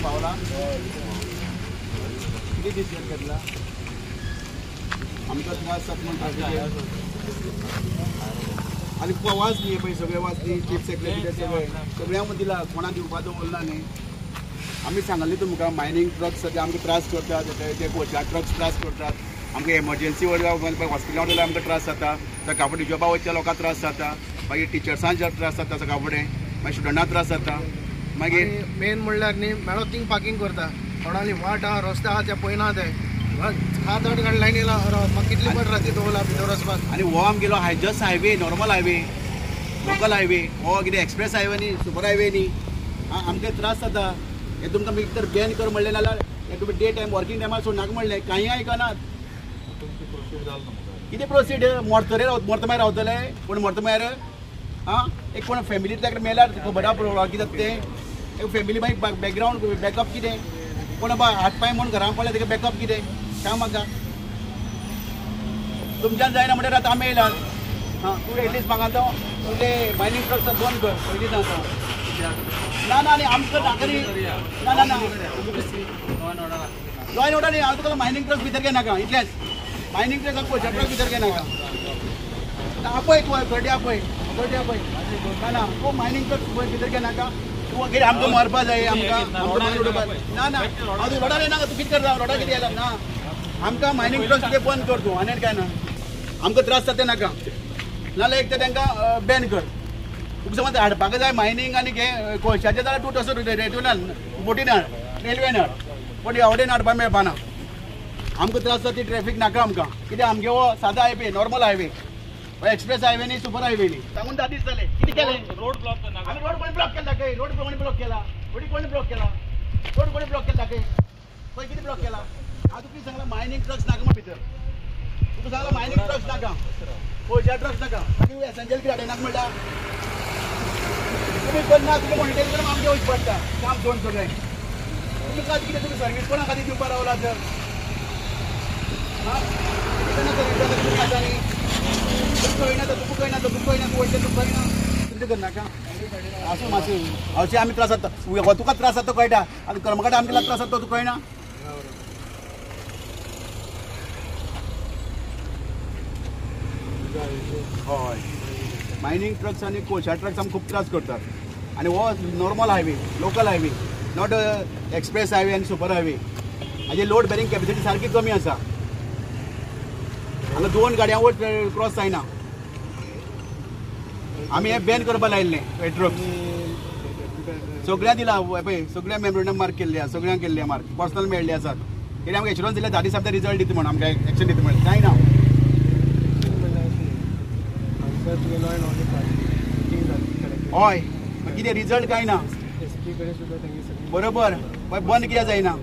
पावला किती डिसिजन घेतला आमकां त्रास जाता म्हणून आनी वाचली पळय सगळे वाचली चीफ सेक्रेटरी सगळ्यांक दिला कोणाक दिवपा दवरला न्ही आमी सांगली तुमकां मायनींग ट्रक्स सद्या आमकां त्रास करतात ते कोचा ट्रक्स त्रास करतात आमकां एमर्जन्सी हॉस्पिटलांत वयल्यार आमकां त्रास जाता सकाळ फुडें जॉबा वयच्या लोकांक त्रास जाता मागीर टिचर्सांक त्रास जाता सकाळ फुडें मागीर स्टुडंटांक त्रास जाता मागीर मेन म्हणल्यार न्ही मेळो थिंग पार्किंग करता थोडांनी वाट आहा रस्ते आहा ते पळयना ते 7-8 गाडी लायनीला म्हाका कितली पट राती दवरला भितर वचपाक आनी हो आमगेलो just highway normal highway local highway हो कितें एक्सप्रेस हायवे न्ही सुपर हायवे न्ही आमकां त्रास जाता हे तुमकां भितर बॅन कर म्हणलें नाल्यार हे तुमी डे टायम वर्किंग टायमार सोडनाका म्हणलें कांय आयकनात कितें प्रोसिजर मरतरे मागीर रावतले पूण मरता मागीर एक कोण फॅमिलींतल्या मेल्यार खबर आहा कितें जाता तें एक फॅमिली मागीर बॅकग्रावंड बॅकअप कितें कोण बाबा हात पांय म्हणून घरान पडलें तेका बॅकअप कितें सांग म्हाका तुमच्यान जायना म्हणल्यार आतां आमी येयल्यात तूं एटलीस्ट म्हाका तो तुजे मायनींग ट्रक्स बंद कर पयलीं सांगता ना ना न्ही आमकां नाका न्ही ना ना ना लॉ एंड ऑर्डर न्ही हांव तुका मायनींग ट्रक्स भितर घेनाका इतलेंच मायनींग ट्रक्स कोचा ट्रक भितर घेनाका आपय तूं थर्टी आपय ना ना तूं मायनींग ट्रक्स भितर घेनाका तूं कितें आमकां मरपा जाय आमकां उडोवपा ना ना हांव तूं रोडार येनाका तूं कितें करता रोडार कितें येयला ना आमकां मायनींग ट्रक्स कितें बंद कर तूं आनी काय ना आमकां त्रास जाता नाका नाल्यार एक तर तांकां बॅन कर तुका समज हाडपाक जाय मायनींग आनी हें कोळशाचें जाल्यार तूं तसो रेटून बोटीन हाड रेल्वेन हाड पण एवडेन हाडपाक मेळपाना आमकां त्रास जाता ती ट्रॅफीक नाका आमकां कित्याक आमगे हो सादा highway normal highway express highway न्ही सुपर हायवे न्ही सांगून 10 दीस जाले कितें केलें रोड ब्लॉक करना आमी रोड कोणी ब्लॉक केला दाखय रोड कोणी ब्लॉक केला रोड कोणी ब्लॉक केला रोड कोणी ब्लॉक केला दाखय पळय कितें ब्लॉक केला हांव तुका सांगला मायनींग ट्रक्स नाका म्हाका भितर तुका सांगला मायनींग ट्रक्स नाका कोळशा ट्रक्स नाका मागीर एसेंशियल कितें हाडनाका म्हणटा तुमी करना तुका मॉनिटर करून आमगे वयचें पडटा काम सोडून सगळें तुमी काय कितें तुमी सर्वीस कोणा खातीर दिवपा रावला तर असं मातशें अशें आमी त्रास जाता तुका त्रास जाता कळटा आनी कर्मकांड आमकां त्रास जाता तुका कळना हय मायनींग ट्रक्स आनी कोळशा ट्रक्स आमकां खूब त्रास करतात आनी हो normal highway local highway not express highway आनी सुपर हायवे हाजे लोड बेरिंग कॅपेसिटी सारकी कमी आसा हांगा 2 गाडयां वयर क्रॉस जायना आमी हें बॅन करपा लायिल्लें हे ट्रक्स सगळ्यांक दिला पळय सगळ्या मेमोरंडम मार्क केल्ले आसा सगळ्यांक केल्ले मार्क पर्सनल मेळ्ळे आसात कित्याक आमकां एश्युरन्स दिले 10 दिसां भितर रिजल्ट दिता म्हण आमकां एक्शन दिता म्हण कांय ना हय कितें रिजल्ट कांय ना बरोबर बंद कित्याक जायना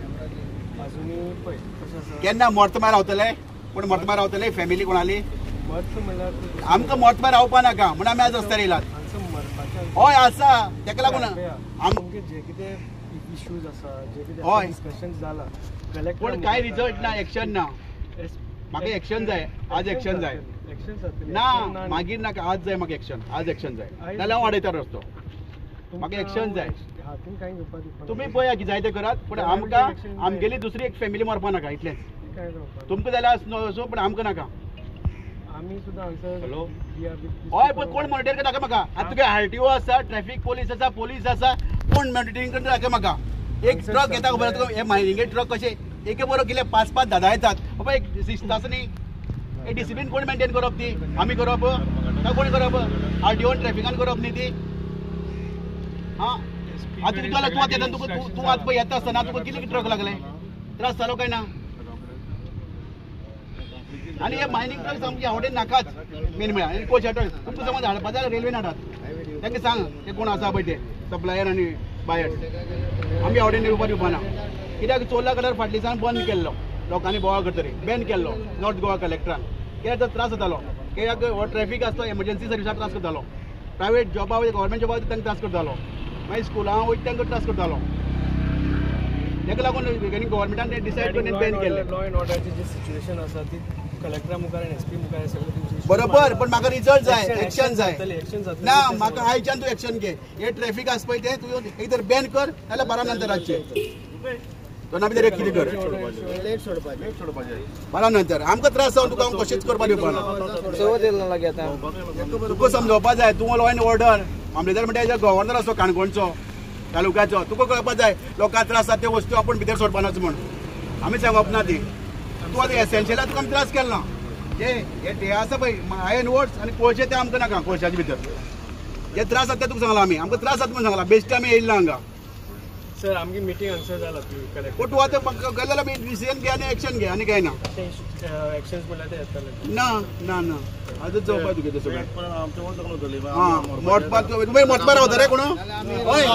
केन्ना मरता मागीर रावतले पूण मरता मागीर रावतले फॅमिली कोणाली आमकां मरता मागीर रावपा नाका म्हण आमी आज रस्त्यार येयलात हय आसा तेका लागून हय पूण कांय रिजल्ट ना एक्शन ना म्हाका एक्शन जाय आज एक्शन जाय ना मागीर नाका आज जाय म्हाका एक्शन आज एक्शन जाय नाल्यार हांव वाडयता रस्तो म्हाका एक्शन जाय तुमी पळया कितें जाय तें करात पूण आमकां आमगेली दुसरी एक फॅमिली मरपा नाका इतलेंच तुमकां जाल्यार सो पूण आमकां नाका हय पण कोण मॉनिटर करता दाखय म्हाका आतां तुगे RTO आसा ट्रॅफीक पोलीस आसा कोण मॉनिटरींग करता दाखय म्हाका एक ट्रक येता खबर तुका हे मायनिंगे ट्रक कशे एके बरो कितें 5-5 10 येतात बाबा एक शिस्त आसा न्ही एक डिसिप्लीन कोण मेंटेन करप ती आमी करप काय कोण करप RTO ट्रॅफिकान करप न्ही ती आतां तूं आतां येता तूं आतां पळय येता आसतना तुका कितले ट्रक लागले त्रास जालो काय ना आनी हे मायनींग ट्रक्स आमच्या आवडे नाकाच मेन म्हळ्यार कोळशा ट्रक तुमकां समज हाडपा जाल्यार रेल्वेन हाडात तांकां सांग ते कोण आसा पळय ते सप्लायर आनी बायर आमी आवडे येवपा दिवपा ना कित्याक चोरला कलर फाटली दिसान बंद केल्लो लोकांनी बोवाळ करतरी बॅन केल्लो नॉर्थ गोवा कलेक्टरान कित्याक तर त्रास जातालो कित्याक हो ट्रॅफीक आसता एमर्जन्सी सर्विसाक त्रास करतालो प्रायवेट जॉबा वयता गव्हर्मेंट जॉबा वयता तांकां त्रास करतालो मागीर स्कुलां वयता तांकां त्रास करतालो ताका लागून गव्हर्मेंटान डिसायड करून बॅन केल्लें लॉ एंड ऑर्डरची जी सिच्युएशन आसा ती कलेक्टरा मुखार आनी SP मुखार सगळें बरोबर पण म्हाका रिजल्ट जाय एक्शन जाय ना म्हाका आयच्यान तूं एक्शन घे हे ट्रॅफीक आसा पळय ते तूं एक तर बॅन कर नाल्यार 12 नंतर हाडचें दोना भितर एक कितें कर लेट सोडपाचें मला नंतर आमकां त्रास जावन तुका हांव कशेंच करपा दिवपाना चवथ येयला लागीं आतां तुका समजोवपा जाय तूं लॉ एंड ऑर्डर मामलेदार म्हणटा गव्हर्नर असो काणकोणचो तालुक्याचो तुका कळपा जाय लोकांक त्रास जाता त्यो वस्तू आपूण भितर सोडपानाच म्हण आमी सांगप ना ती तूं आतां एसेन्शियला तुका आमी त्रास केला ना हे आसा पळय आयर्न वोट्स आनी कोळशे ते आमकां नाका कोळशाचे भितर हे त्रास जाता तुका सांगला आमी आमकां त्रास जाता म्हणून सांगला बेश्टे आमी येयल्ला हांगा सर आमची मीटिंग हांगसर जाला पूण तूं आतां गेले जाल्यार डिसिजन घे आनी एक्शन घे आनी कांय ना एक्शन्स म्हणल्यार ते येतले ना ना ना आजच जावपा तुगे ते सगळें हां मोडपाक तुमी मोडपा रावता रे कोण हय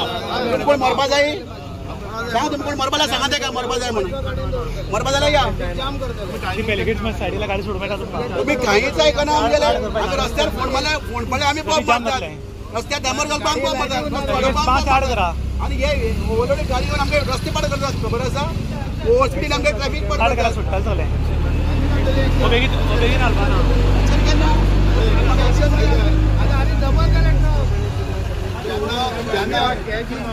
तुमी कोण मरपा जाय सांग तुमी कोण मरपा सांगा तेका मरपा जाय म्हणून मरपा जाल्यार या डेलिगेट्स मात सायडीला गाडी सोडपाक तुम्ही काहीच ऐकना आमगेले आमी रस्त्यार फोन पडले आमी बॉम्ब मारतात रस्त्यार डांबर घालपाक बॉम्ब मारतात आणि हे ओलोडी गाडी घेवन आमगे रस्ते पाड करतात खबर आसा ओवर स्पीडीन आमगे ट्रॅफिक पाड करतात सुट्टा चले बेगीन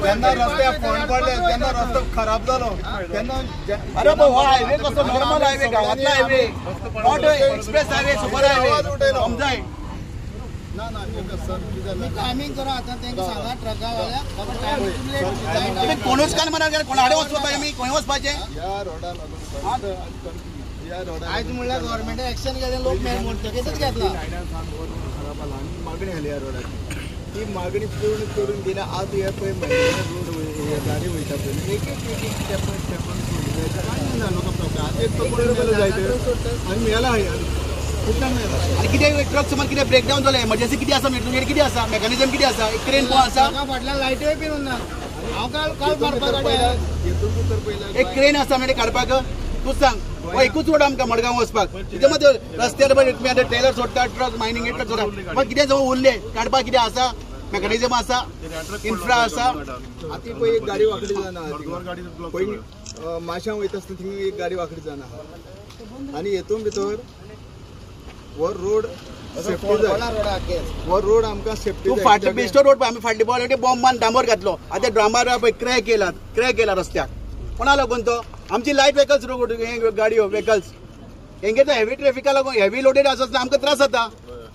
जेन्ना रस्त्याक फोन पडले तेन्ना रस्तो खराब जालो तेन्ना अरे भाऊ हा हायवे कसो नॉर्मल हायवे गावातला highway not express highway super highway समजाय टायमिंग करा आतां तेंका सांगा ट्रकावाल्या तुम्ही कोणूच कान म्हणा कोणाडे वचपा पाहिजे आमी खंय वचपाचें ह्या रोडान आयज म्हणल्यार गव्हर्मेंटान एक्शन घेतलें लोक म्हणटकीच घेतला मागणी आली ह्या रोडाची ती मागणी पूर्ण करून दिल्या आज हे पळय रोड गाडी वयता पळय एक एक स्टेप सोडून ना लोक प्रकार एक तो जाय आनी मेला आणि कितें ट्रक समज कितें ब्रेकडावन जालें एमर्जन्सी कितें आसा तुमगेर कितें आसा मेकॅनिझम कितें आसा एक क्रेन कोण आसा फाटल्यान लायट्योय बी ना हांव काल मारपाक एक क्रेन आसा म्हणजे काडपाक तूं सांग हो एकूच रोड आमकां मडगांव वचपाक तिथे मदीं रस्त्यार तुमी आतां ट्रेलर सोडटा ट्रक मायनिंग ट्रक सोडटा पण कितें जावं उरलें काडपाक कितें आसा मेकॅनिझम आसा इन्फ्रा आसा आतां पळय एक गाडी वांकडी जाना पळय माश्यां वयता आसतना थिंग एक गाडी वांकडी जाना आनी हेतून भितर वो रोड सेफ्टी जाय वो रोड आमकां सेफ्टी तूं फाटले बेश्टो रोड पळय आमी फाटले बॉल बॉम्ब मान डांबर घातलो आतां डांबर पळय क्रॅक केला रस्त्याक कोणा लागून तो आमची लायट व्हेकल्स रोड गाडयो व्हेकल्स हेंगे तो हेवी ट्रॅफिका लागून हेवी लोडेड आसता आमकां त्रास जाता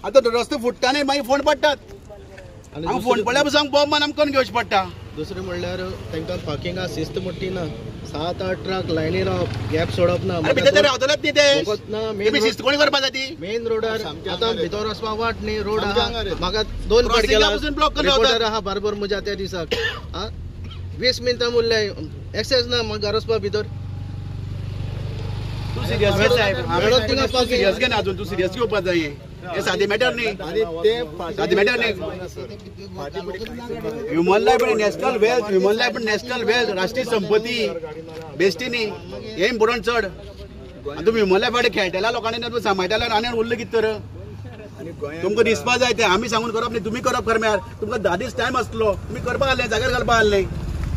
आतां रस्तो फुट्टा न्ही मागीर फोन पडटात हांव फोन पडल्या पासून बॉम्ब मान आमकां घेवचे पडटा दुसरें म्हणल्यार तांकां पार्किंगा शिस्त मोठी ना 7-8 ट्रक लायनी रावप गॅप सोडप ना भितर रावतलेच न्ही ते शिस्त कोणी करपा जाय ती मेन रोडार आतां भितर वचपाक वाट न्ही रोड आहा म्हाका 2 फाट केला रिपोर्टर आहा बरोबर म्हज्या त्या दिसाक 20 मिनटां उरले एक्सेस ना म्हाका घर वचपा भितर तूं सिरियस घे ना अजून तूं सिरियस घेवपा जाय हे सादे मॅटर न्ही सादे मॅटर न्ही ह्युमन लायफ आणि नॅशनल वेल्थ राष्ट्रीय संपत्ती बेश्टी न्ही हे इम्पॉर्टंट चड आनी तुमी ह्युमन लायफ खेळटल्या लोकांनी सांबाळटल्या आनी उरलें कितें तर तुमकां दिसपा जाय तें आमी सांगून करप न्ही तुमी करप खरें तुमकां 10 दीस टायम आसलो तुमी करपा आहलें जाग्यार घालपा आहलें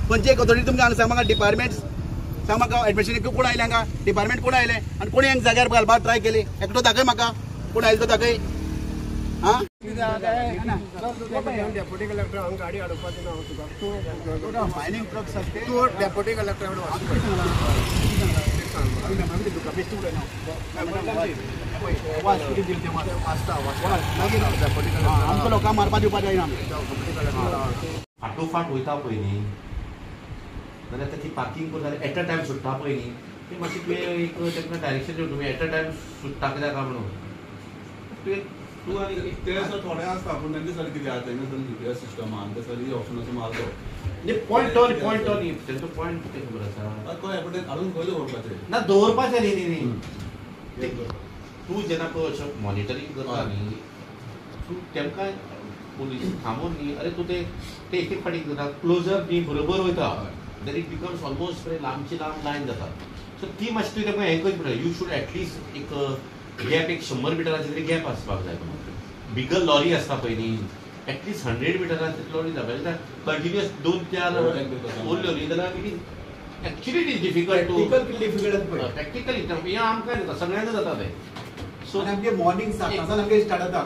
पंचायत ऑथॉरिटी तुमकां हांगा सांग म्हाका डिपार्टमेंट सांग म्हाका एडमिशन कोण आयलें हांगा डिपार्टमेंट कोण आयलें आनी कोणी हांगा जाग्यार घालपाक ट्राय केली एकटो दाखय म्हाका कोण आयलो तो दाखय हां डेप्युटी कलेक्टर हांगा गाडी हाडपाची ना तुका मायनिंग ट्रक्स आसते तूं डेप्युटी कलेक्टर आमकां लोकांक मारपा दिवपा जायना फाटोफाट वयता पळय न्ही जाल्यार ती पार्किंग करता जाल्यार एट अ टायम सुट्टा पळय न्ही ती मातशी तुवें एक तेका डायरेक्शन दिवं तुमी एट अ टायम सुट्टा कित्याक काय म्हणून तू आणि ते असं थोडे असता पण त्यांचे सर किती आहे त्यांना सर जीपीएस सिस्टम आहे ते सर ऑप्शन असं मारतो नाही पॉयंट टर्न तेंचो पॉयंट कितें खबर आसा काय पण काढून खंय दवरपाचें ना दवरपाचें न्ही तूं जेन्ना पळय अशें मॉनिटरींग करता न्ही तूं तेमकां पुलीस थांबोवन न्ही अरे तूं ते एक एक फाटी करता क्लोजर न्ही बरोबर वयता देन इट बिकम्स ऑलमोस्ट लांबची लांब लायन जाता सो ती मातशी तुवें तेमकां हें करची पडटा यू शूड एटलिस्ट एक गॅप एक 100 मिटराची तरी गॅप आसपाक जाय बिगर लॉरी आसता पळय न्ही एटलिस्ट 100 मिटराची लॉरी जावपाक कंटिन्युअस 2-4 उरल्यो न्ही जाल्यार it actually it is difficult to practically हें आमकां जाता सगळ्यांना जाता तें सो आमगे मॉर्निंग 7 आमगे स्टार्ट जाता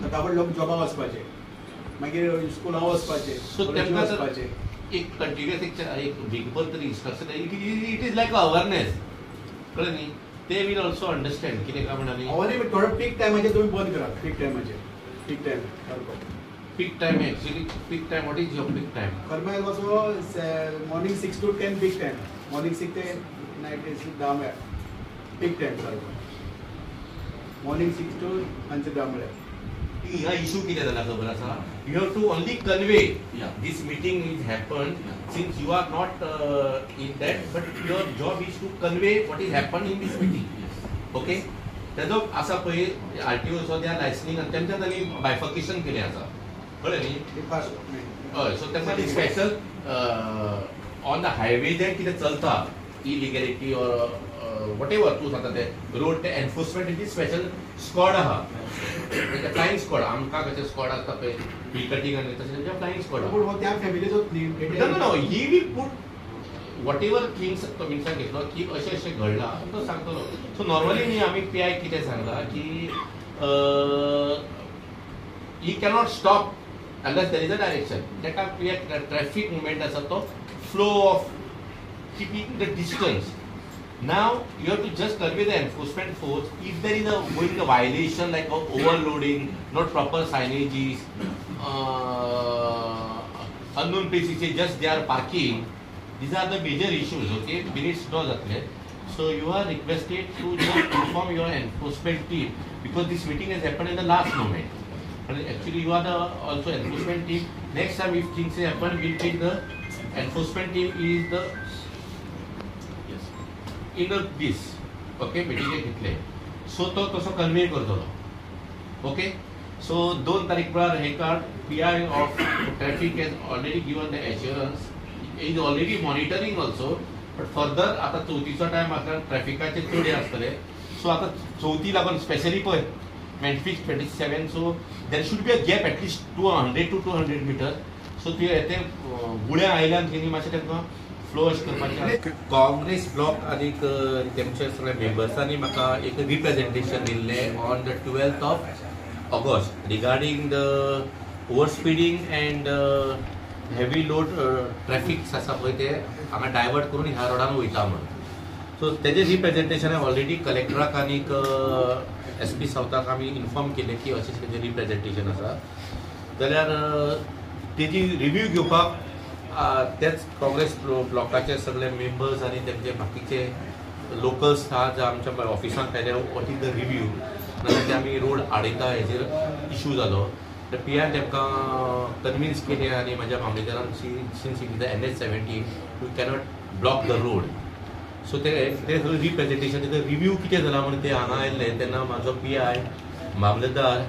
सकाळ लोक जॉबाक वचपाचे मागीर स्कुलाक वचपाचे सो तेमकां वचपाचे एक कंटिन्युअस एक वीकभर तरी instruction it is like awareness कळ्ळें न्ही ते वील ऑल्सो अंडरस्टँड कितें काय म्हणाली अवनी थोडं पीक टायमाचेर तुम्ही बंद करात पीक टायमाचेर peak time peak time actually peak time what is your peak time करमाळ कसो morning 6 to 10 peak time morning 6 ते नाईट 10 म्हळ्यार पीक टायम सारको मॉर्निंग 6 to सांजचे 10 म्हळ्यार ह्या इशू कितें जाला खबर आसा you have to only convey this meeting is happen since you are not in that but your job is to convey what is happen in this meeting okay तेजो आसा पळय आरटीओ त्या लायसनिंग तेमच्या तांणी बायफर्केशन केलें आसा कळ्ळें न्ही हय सो तेमकां स्पेशल ऑन द हायवे जे कितें चलता इलिगॅलिटी ऑर वॉट एवर तूं सांगता ते रोड ते एनफोर्समेंट स्पेशल स्क्वॉड आहा फ्लायिंग स्क्वॉड आमकां कशें स्क्वॉड आसता पळय बी कटींग आनी तशें फ्लायिंग स्क्वॉड पूण हो त्या फॅमिलीचो no he will put whatever things तो मिन्सान घेतलो की अशें अशें घडलां तो सांगतलो सो नॉर्मली न्ही आमी पीआय कितें सांगला की ही cannot stop unless there is a direction तेका ट्रॅफीक मुवमेंट आसा तो flow of keeping the distance now you have to just convey the enforcement force if there is a violation like overloading, not proper signages, unknown places just they are parking, these are the major issues. Okay, minutes no जातले. So you are requested to just inform your enforcement team because this meeting has happened in the last moment and actually you are the also enforcement team. Next time if things happen we'll take the enforcement team is the in this okay मिटिंगे घेतले so तो तसो convey करतलो okay so 2 तारीख वेळार हे card PI of traffic has already given the assurance is already monitoring also but further आता चवथीचो time आसता ट्रॅफिकाचे चड आसतले सो आता चवथी लागून स्पेशली पळय 26-27 so there should be a gap at least 100 to 200 meter so ते गुळ्या आयल्यान तेणी मातशें तेंकां फ्लो अशें करपाचें काँग्रेस ब्लॉक आनीक तेमच्या सगळ्या मेंबर्सांनी म्हाका एक रिप्रेजेंटेशन दिल्लें on the 12th of August regarding the over speeding end heavy load traffics आसा पळय ते हांगा डायवर्ट करून ह्या रोडान वयता म्हणून सो तेजें रिप्रेजेंटेशन ऑलरेडी कलेक्टराक आनीक SP सावथाक आमी इन्फॉर्म केलें की अशें तेजें रिप्रेजेंटेशन आसा जाल्यार तेजी रिव्यू घेवपाक तेच काँग्रेस ब्लॉकाचे सगळे मेंबर्स आणि त्यांचे बाकीचे लोकल्स आहात जे आमच्या ऑफिसांत आयले वॉट इज द रिव्यू नाजाल्यार ते आमी रोड आडयता हेजेर इशू जालो तर पीआय तेमकां कन्विन्स केले आनी म्हाज्या मामलेदारान since it is the NH-17 you cannot block the road so ते सगळें रिप्रेजेंटेशन तेजो रिव्यू कितें जाला म्हणून ते हांगा आयल्ले तेन्ना म्हाजो पीआय मामलेदार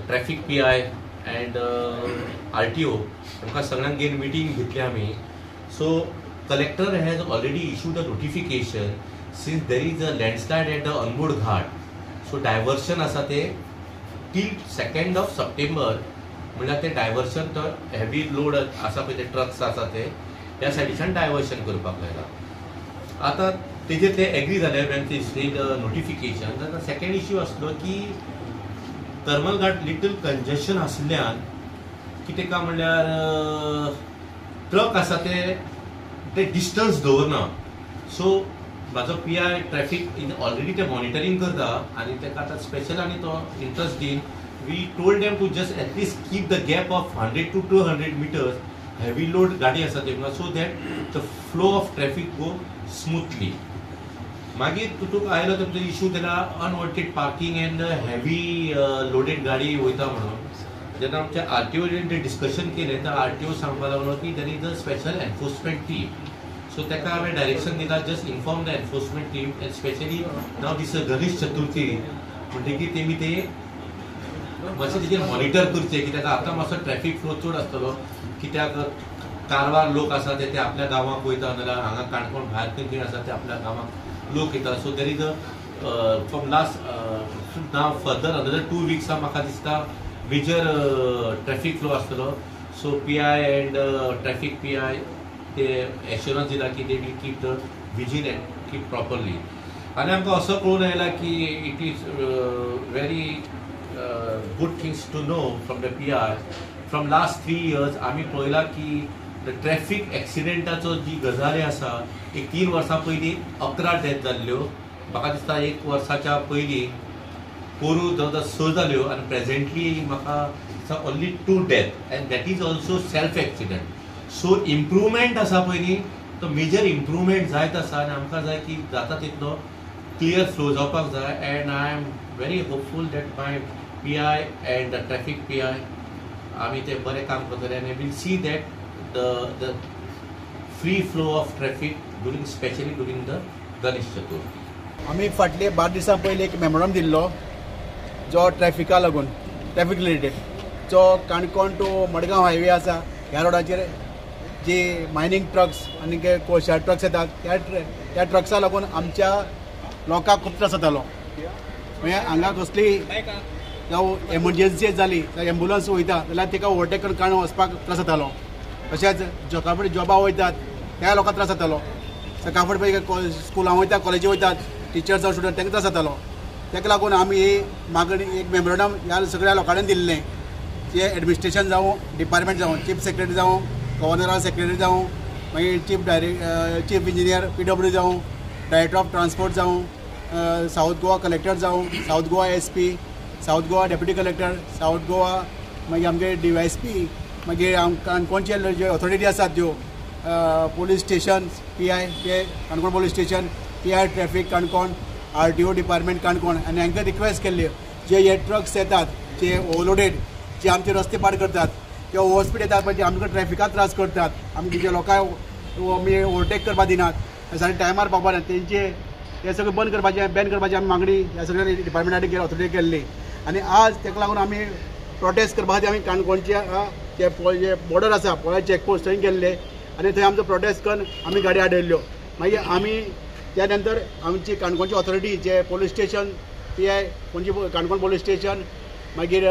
ट्रॅफीक पीआय एंड RTO आमकां सगळ्यांक घेवन मिटींग घेतली आमी so collector has already issued a notification since there is a landslide at the Anmod Ghat so diversion आसा ते टील 2nd of September म्हणल्यार ते डायवर्शन तो हेवी लोड आसा पळय ते ट्रक्स आसा ते ह्या सायडीच्यान डायवर्शन करपाक लायला आतां तेजेर ते एग्री जाले वेन ते स्टेट नोटिफिकेशन जाल्यार सेकंड इश्यू आसलो की करमल घाट लिटल कंजेशन आसल्यान कितें काय म्हणल्यार ट्रक आसा ते डिस्टन्स दवरना सो म्हाजो पीआय ट्रॅफिक ऑलरेडी ते मॉनिटरींग करता आनी ताका आतां स्पेशल आनी तो इंट्रस्ट दीन we told them to just at least keep the gap of 100 to 200 meters heavy load गाडी आसा तेमकां so that the flow of traffic go smoothly मागीर तुका आयलो तुमचो इशू जाल्यार unwanted parking and heavy loaded गाडी वयता म्हणून जेन्ना आमच्या RTO ते डिस्कशन केलें तर RTO सांगपाक लागलो की there is a special enforcement team so ताका हांवें डायरेक्शन दिला just inform the enforcement team and specially now these Ganesh Chaturthi म्हणटकीर तेमी ते मातशें तेजेर मॉनिटर करचें कित्याक आतां मातसो ट्रॅफीक फ्लो चड आसतलो कित्याक कारवार लोक आसा ते आपल्या गांवांक वयता नाजाल्यार हांगा काणकोण भायर खंय आसा ते आपल्या गांवांक लोक येता so there is a from last now further another 2 weeks म्हाका दिसता मेजर ट्रॅफिक फ्लो आसतलो so PI and traffic PI ते एश्युरन्स दिला की they will keep the vigil and keep properly आनी आमकां असो कळून आयला की it is very good things to know from the PI. From last 3 years आम्ही पळयला की ट्रॅफिक एक्सिडेंटाचो जी गजाली आसा एक 3 वर्सां पयलीं 11 डेथ जाल्ल्यो. म्हाका दिसता 1 वर्साच्या पयलीं कोरू जवळ 6 जाल्यो आनी प्रेझेंटली म्हाका दिसता only 2 death end that is also self accident. So improvement आसा पयलीं तो मेजर इम्प्रुवमेंट जायत आसा आनी आमकां जाय की जाता तितलो क्लियर फ्लो जावपाक जाय. And I am very hopeful that my PI and the traffic PI आमी ते बरें काम करतले आनी will see that the free flow of traffic especially during the Ganesh Chaturthi. आम्ही फाटले 12 दिसां पयलीं एक मेमोरंडम दिल्लो जो ट्रॅफिका लागून ट्रॅफिक रिलेटेड जो काणकोण टू मडगांव हायवे आसा ह्या रोडाचेर जी मायनिंग ट्रक्स आनी कोळशा ट्रक्स येतात त्या ट्रक्सा लागून आमच्या लोकांक खूब त्रास जातालो. म्हणजे हांगा कसली जावं एमर्जन्सी जाली एम्बुलन्स वयता जाल्यार तिका ओवरटेक करून काडून वचपाक त्रास जातालो. तशेंच जॉबा फुडें जॉबाक वयतात त्या लोकांक त्रास जातालो. सकाळ फुडें स्कुलां वयतात कॉलेजी वयतात टिचर्स जावं स्टुडंट तांकां त्रास जातालो. ताका लागून आमी ही मागणी एक मेमोरंडम ह्या सगळ्या लोकांनी दिल्लें जे एडमिनिस्ट्रेशन जावं डिपार्टमेंट जावं चीफ सेक्रेटरी जावं गव्हर्नरा सेक्रेटरी जावं मागीर चीफ इंजिनियर PW जावं डायरेक्टर ऑफ ट्रान्सपोर्ट जावं साऊथ गोवा कलेक्टर जावं south Goa SP south Goa deputy collector south Goa मागीर आमगे DYSP मागीर काणकोणचे जे ऑथॉरिटी आसात त्यो पोलीस स्टेशन PI ते Canacona police station PI traffic Canacona RTO department Canacona आनी हांकां रिक्वेस्ट केल्ली जे हे ट्रक्स येतात जे ओवरलोडेड जे आमचे रस्ते पाड करतात ते ओवर स्पीड येतात पण ते आमकां ट्रॅफिकाक त्रास करतात आमचे जे लोकांक आमी ओवरटेक करपाक दिनात सारके टायमार पावपाक ना तेंचे हे सगळें बंद करपाचें बॅन करपाची आमी मागणी ह्या सगळ्या डिपार्टमेंटान ऑथॉरिटी केल्ली. आनी आज ताका लागून आमी प्रोटेस्ट करपा खातीर आमी काणकोणचे जे बॉर्डर आसा पळय चॅकपोस्ट थंय गेल्ले आनी थंय आमचो प्रोटेस्ट करून आमी गाडी आडयल्ल्यो. मागीर आमी त्या नंतर आमची काणकोणची ऑथॉरिटी जे police station PI Panaji Canacona police station मागीर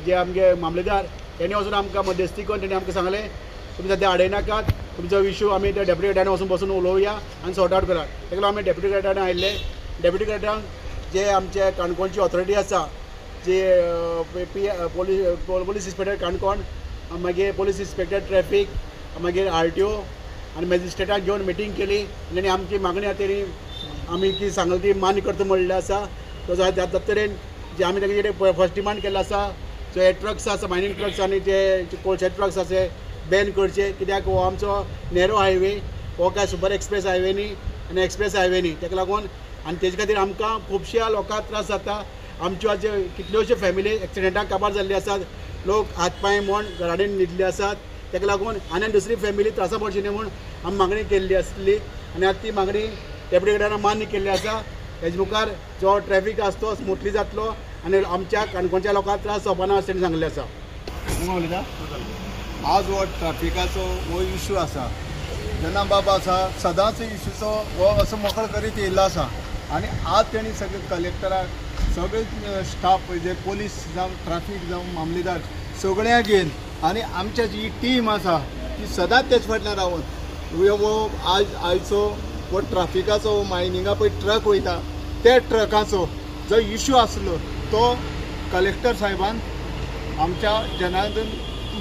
जे आमगे मामलेदार तेणी वचून आमकां मध्यस्थी करून तेणी आमकां सांगलें तुमी सद्या आडयनाकात तुमचो इशू आमी त्या डेप्युटी कलेक्टरान वचून बसून उलोवया आनी सॉर्ट आउट करात. ताका लागून आमी डेप्युटी कलेक्टरान आयिल्ले. डेप्युटी कलेक्टरान जे आमचे काणकोणची ऑथॉरिटी आसा जे पोलीस इन्स्पेक्टर काणकोण मागीर पोलीस इन्स्पेक्टर ट्रॅफिक मागीर RTO आनी मॅजिस्ट्रेटाक घेवन मिटींग केली आनी आमची मागणी आसा तेणी आमी ती सांगली ती मान्य करता म्हणलें आसा. तो त्या तरेन जे आमी तांचे फर्स्ट डिमांड केल्लो आसा जो हे ट्रक्स आसा मायनिंग ट्रक्स आनी जे कोळशे ट्रक्स आसा बॅन करचे कित्याक हो आमचो नॅरो हायवे हो काय सुपर एक्सप्रेस हायवे न्ही आनी एक्सप्रेस हायवे न्ही. ताका लागून आनी तेजे खातीर आमकां खुबश्या लोकांक त्रास जाता. आमच्यो आज कितल्योश्यो फॅमिली एक्सिडेंटाक काबार जाल्ली आसात. लोक हातपांय म्हण घराडेन न्हिदले आसात. ताका लागून आनी दुसरी फॅमिली त्रासा पडची न्ही म्हूण आमी मागणी केल्ली आसली आनी आतां ती मागणी डेप्युटी कलेक्टरान मान्य केल्ली आसा. हेजे मुखार जो ट्रॅफिक आसा तो स्मुथली जातलो आनी आमच्या काणकोणच्या लोकांक त्रास जावपा ना अशें सांगलें आसा. आज हो ट्रॅफिकाचो हो इशू आसा जेन्ना बाबा आसा सदांच इशूचो हो असो मोकळो करीत येयल्लो आसा आनी आज तेणी सगळे कलेक्टराक सगळे स्टाफ जे पोलीस जावं ट्रॅफिक जावं मामलेदार सगळ्यांक घेवन आनी आमच्या जी टीम आसा ती सदांच तेच फाटल्यान रावन हो आयचो हो ट्रॅफिकाचो हो मायनिंगा पळय ट्रक वयता त्या ट्रकाचो जो इशू आसलो तो कलेक्टर साहेबान आमच्या जनार्दन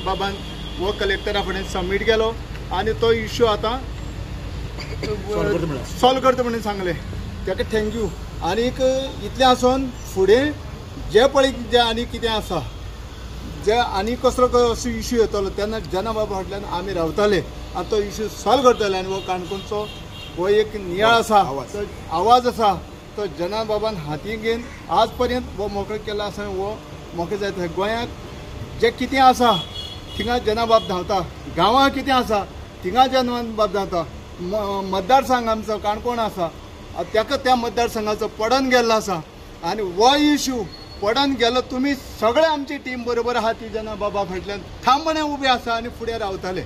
बाबान हो कलेक्टरा फुडें सबमीट केलो आनी तो इशू आतां सॉल्व करता म्हणून सांगलें. ताका थँक्यू. आनीक इतलें आसून फुडें जे पळय जे आनी कितें आसा जे आनी कसलो असो इशू येतलो तेन्ना जना बाबा फाटल्यान आमी रावताले आनी तो इशू सॉल्व करतले. आनी हो काणकोणचो हो एक नियाळ आसा आवाज आसा तो जना बाबान हातीक घेवन आज पर्यंत हो मोकळो केला आसा. हो मोकळो जायत गोंयांत जे कितें आसा थिंगा जनाबाब धांवता. गांवां कितें आसा थिंगा जनाबाब धांवता. मतदारसंघ आमचो काणकोण आसा ताका त्या मतदारसंघाचो पडन गेल्लो आसा आनी हो इशू पडन गेलो तुमी सगळे आमची टीम बरोबर आहा ती जनाबाबा फाटल्यान ठामपणे उबे आसा आनी फुडें रावताले.